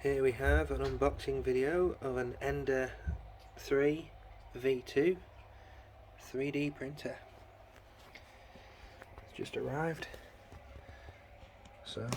Here we have an unboxing video of an Ender 3 V2 3D printer. It's just arrived. So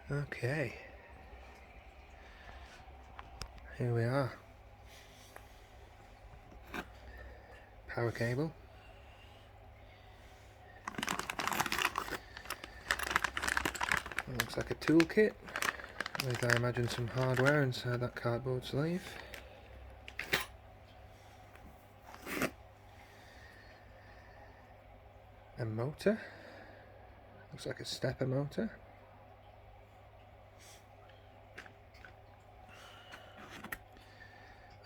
okay, here we are. Power cable. It looks like a toolkit with, I imagine, some hardware inside that cardboard sleeve. A motor. Looks like a stepper motor.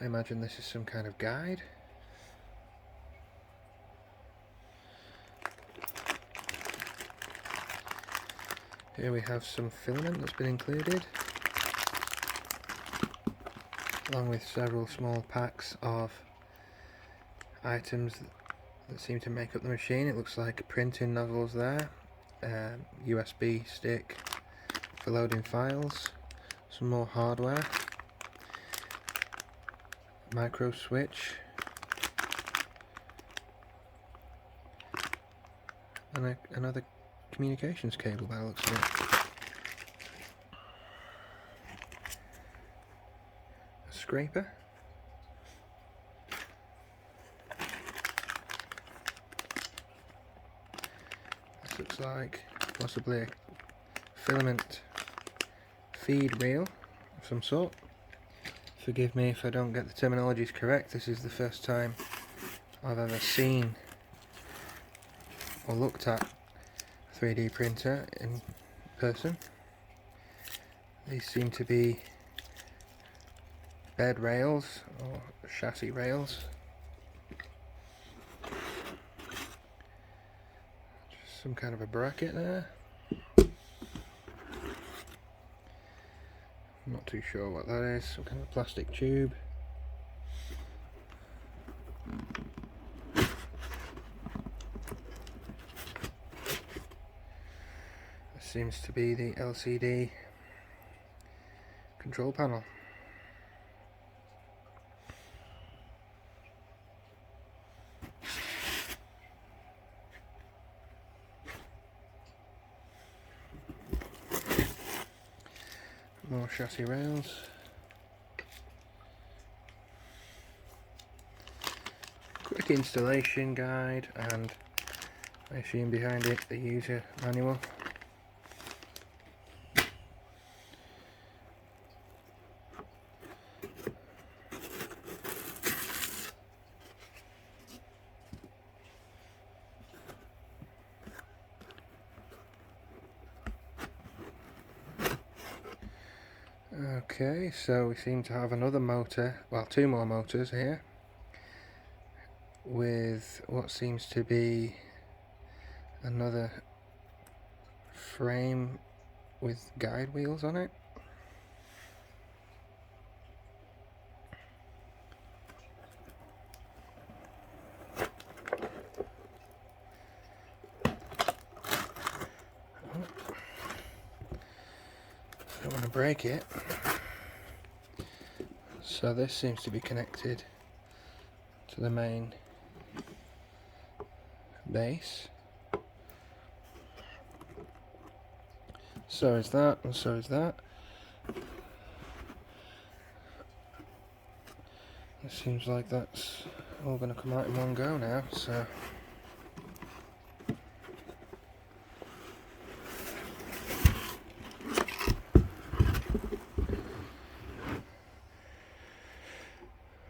I imagine this is some kind of guide. Here we have some filament that's been included, along with several small packs of items that seem to make up the machine. It looks like printing nozzles there, USB stick for loading files, some more hardware, micro switch, and another communications cable by the looks of it. A scraper. This looks like possibly a filament feed reel of some sort. Forgive me if I don't get the terminologies correct. This is the first time I've ever seen or looked at a 3D printer in person. These seem to be bed rails or chassis rails. Just some kind of a bracket there. I'm not too sure what that is. Some kind of plastic tube. This seems to be the LCD control panel. More chassis rails. Quick installation guide, and I assume behind it the user manual. Okay, so we seem to have another motor, well, two more motors here, with what seems to be another frame with guide wheels on it. I don't want to break it. So this seems to be connected to the main base. So is that, and so is that. It seems like that's all going to come out in one go now, so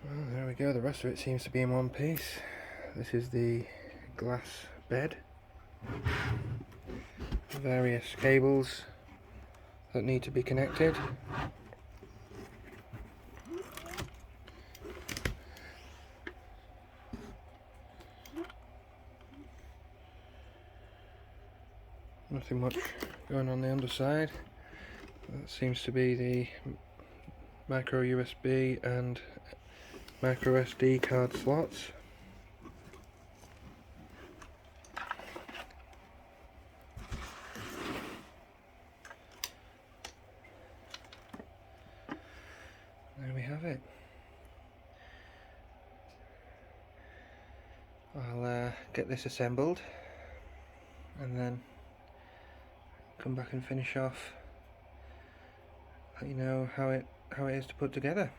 well, there we go. The rest of it seems to be in one piece. This is the glass bed. Various cables that need to be connected. Nothing much going on the underside. That seems to be the micro USB and micro SD card slots. There we have it. I'll get this assembled and then come back and finish off, let you know how it is to put together.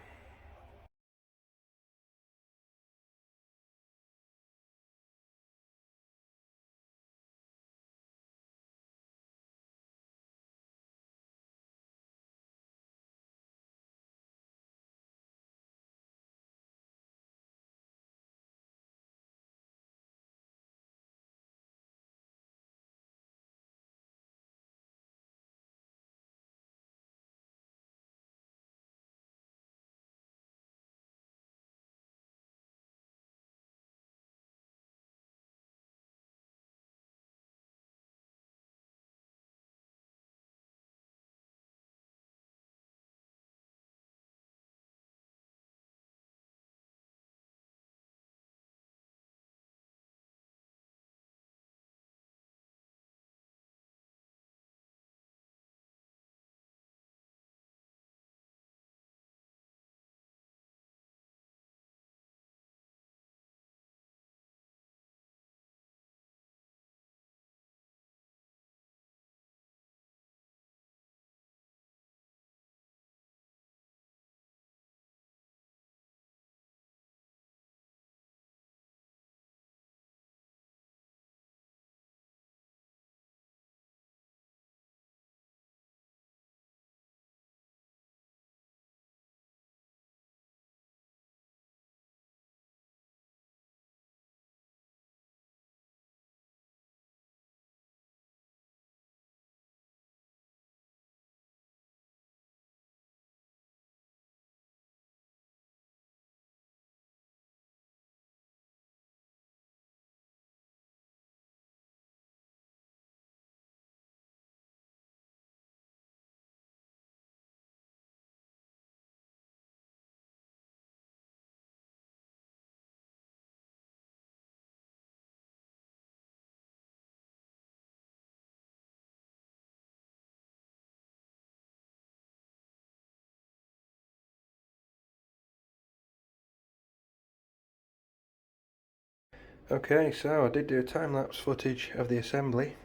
Okay, so I did do a time-lapse footage of the assembly,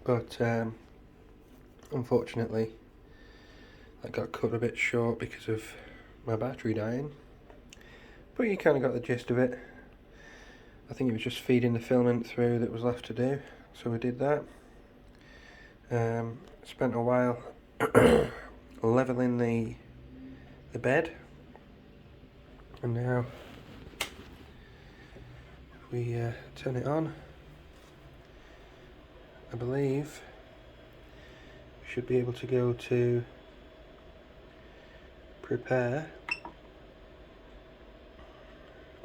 but unfortunately that got cut a bit short because of my battery dying. But you kind of got the gist of it. I think it was just feeding the filament through that was left to do, so we did that. Spent a while leveling the bed, and now if we turn it on, I believe we should be able to go to prepare,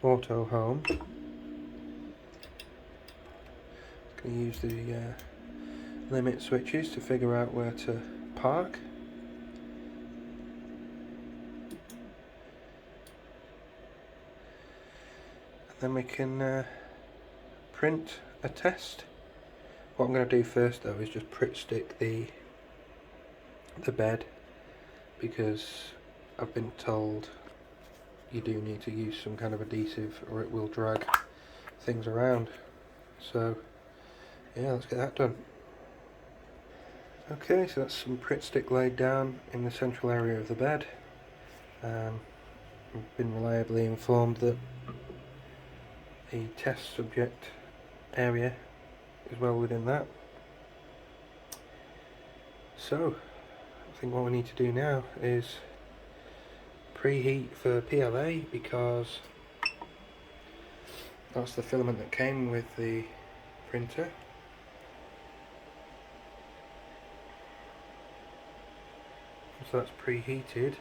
auto home. Going to use the limit switches to figure out where to park. And then we can print a test. What I'm going to do first though is just Pritt stick the bed, because I've been told you do need to use some kind of adhesive or it will drag things around. So yeah, let's get that done. Okay, so that's some Pritt stick laid down in the central area of the bed. I've been reliably informed that the test subject area is well within that. So I think what we need to do now is preheat for PLA, because that's the filament that came with the printer. So that's preheated.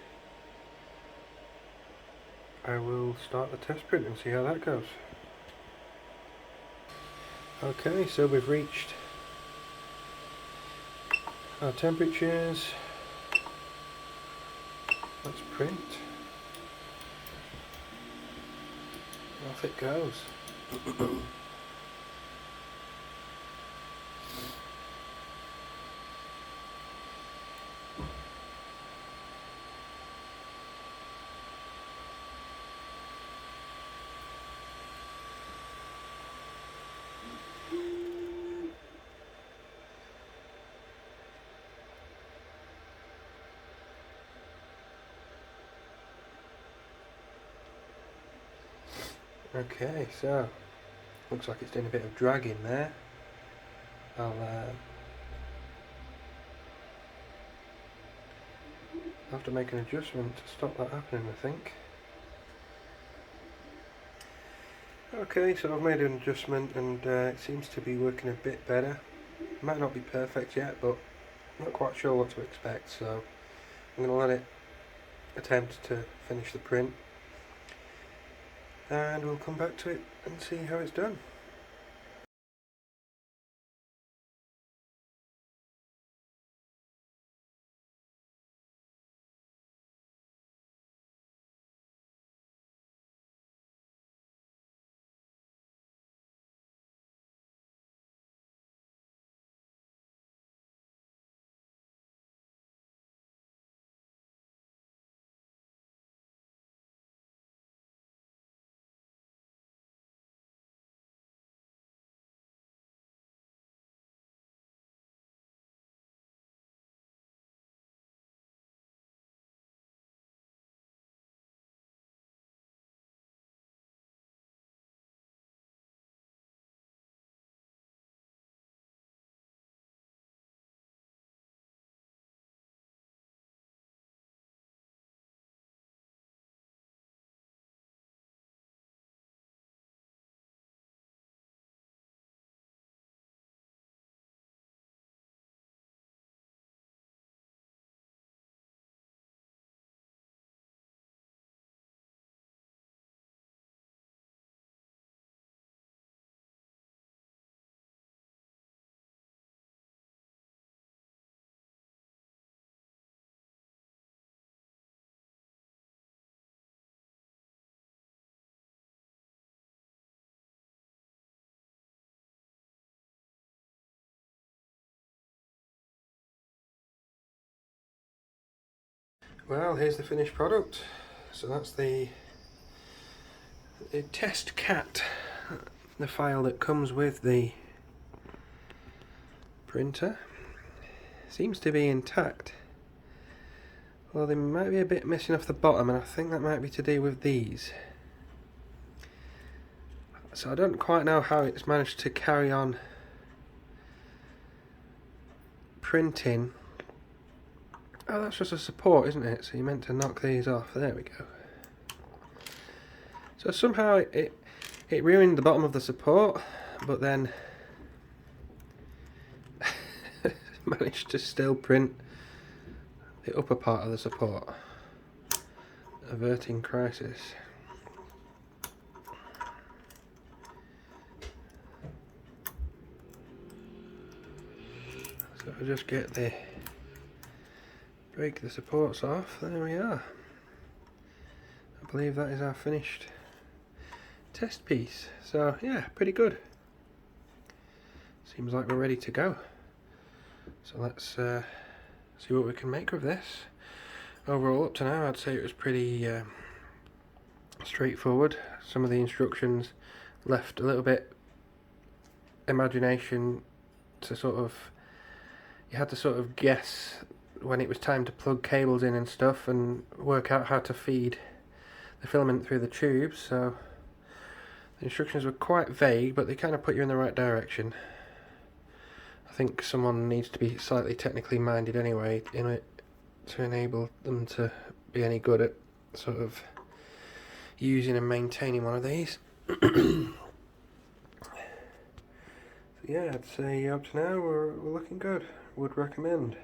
I will start the test print and see how that goes. Okay, so we've reached our temperatures. Let's print. Off it goes. Okay, so looks like it's doing a bit of dragging there. I'll have to make an adjustment to stop that happening, I think. Okay, so I've made an adjustment and it seems to be working a bit better. Might not be perfect yet, but I'm not quite sure what to expect, so I'm going to let it attempt to finish the print and we'll come back to it and see how it's done. Well, here's the finished product. So that's the test cat, the file that comes with the printer. Seems to be intact. Well, they might be a bit missing off the bottom, and I think that might be to do with these. So I don't quite know how it's managed to carry on printing. Oh, that's just a support, isn't it? So you meant to knock these off. There we go. So somehow it ruined the bottom of the support, but then managed to still print the upper part of the support, averting crisis. So I'll just break the supports off. There we are. I believe that is our finished test piece. So yeah, pretty good. Seems like we're ready to go. So let's see what we can make of this. Overall, up to now, I'd say it was pretty straightforward. Some of the instructions left a little bit imagination to sort of, you had to sort of guess when it was time to plug cables in and stuff and work out how to feed the filament through the tubes. So the instructions were quite vague, but they kind of put you in the right direction. I think someone needs to be slightly technically minded anyway in it to enable them to be any good at sort of using and maintaining one of these. So yeah, I'd say up to now we're looking good. Would recommend.